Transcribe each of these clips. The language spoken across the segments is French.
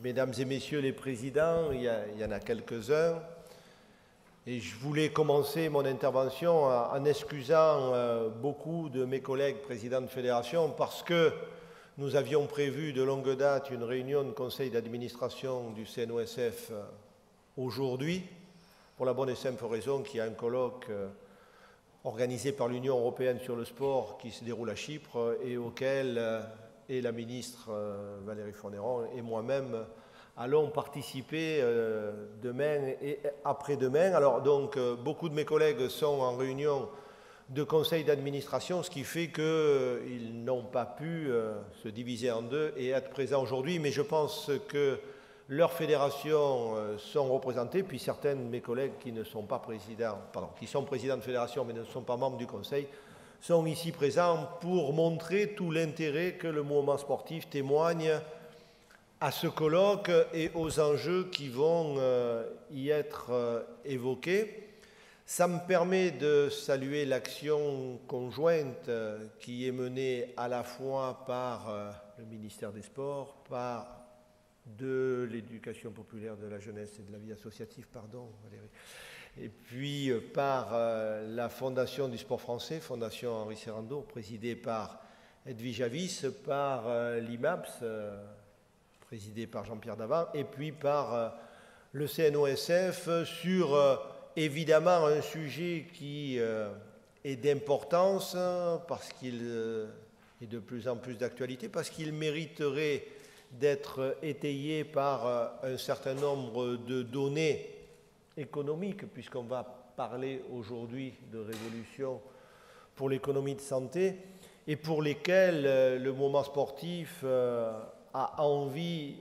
Mesdames et messieurs les présidents, il y en a quelques-uns. Et je voulais commencer mon intervention en excusant beaucoup de mes collègues présidents de fédération parce que nous avions prévu de longue date une réunion de conseil d'administration du CNOSF aujourd'hui, pour la bonne et simple raison qu'il y a un colloque organisé par l'Union européenne sur le sport qui se déroule à Chypre et auquel et la ministre Valérie Fournéron et moi-même allons participer demain et après-demain. Alors donc beaucoup de mes collègues sont en réunion de conseil d'administration, ce qui fait qu'ils n'ont pas pu se diviser en deux et être présents aujourd'hui, mais je pense que leurs fédérations sont représentées, puis certains de mes collègues qui ne sont pas présidents, qui sont présidents de fédération mais ne sont pas membres du conseil, sont ici présents pour montrer tout l'intérêt que le mouvement sportif témoigne à ce colloque et aux enjeux qui vont y être évoqués. Ça me permet de saluer l'action conjointe qui est menée à la fois par le ministère des Sports, par de l'éducation populaire, de la jeunesse et de la vie associative, pardon Valérie, et puis par la Fondation du sport français, Fondation Henri Serrando, présidée par Edwige Avis, par l'IMAPS, présidé par Jean-Pierre Davant, et puis par le CNOSF sur évidemment un sujet qui est d'importance parce qu'il est de plus en plus d'actualité, parce qu'il mériterait d'être étayé par un certain nombre de données économiques, puisqu'on va parler aujourd'hui de révolution pour l'économie de santé, et pour lesquelles le mouvement sportif a envie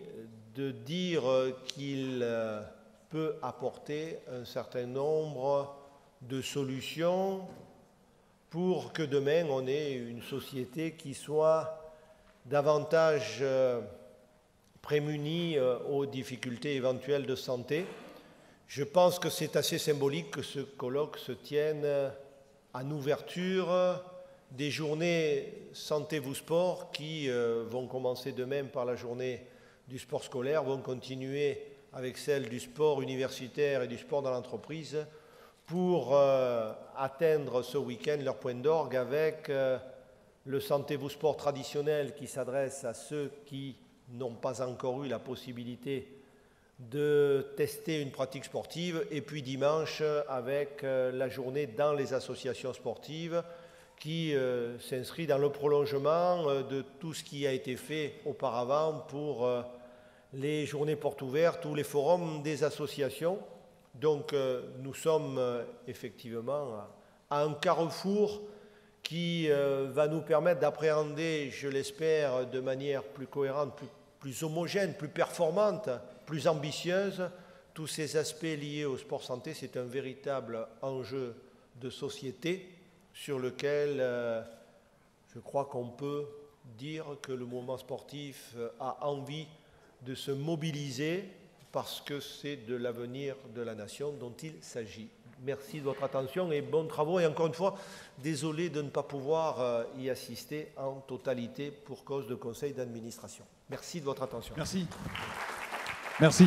de dire qu'il peut apporter un certain nombre de solutions pour que demain on ait une société qui soit davantage prémunie aux difficultés éventuelles de santé. Je pense que c'est assez symbolique que ce colloque se tienne en ouverture des journées Santé vous sport qui vont commencer demain par la journée du sport scolaire, vont continuer avec celle du sport universitaire et du sport dans l'entreprise pour atteindre ce week-end leur point d'orgue avec le Santé vous sport traditionnel qui s'adresse à ceux qui n'ont pas encore eu la possibilité de tester une pratique sportive, et puis dimanche avec la journée dans les associations sportives qui s'inscrit dans le prolongement de tout ce qui a été fait auparavant pour les journées portes ouvertes ou les forums des associations. Donc nous sommes effectivement à un carrefour qui va nous permettre d'appréhender, je l'espère, de manière plus cohérente, plus homogène, plus performante, plus ambitieuse, tous ces aspects liés au sport santé. C'est un véritable enjeu de société sur lequel je crois qu'on peut dire que le mouvement sportif a envie de se mobiliser parce que c'est de l'avenir de la nation dont il s'agit. Merci de votre attention et bons travaux. Et encore une fois, désolé de ne pas pouvoir y assister en totalité pour cause de conseil d'administration. Merci de votre attention. Merci. Merci.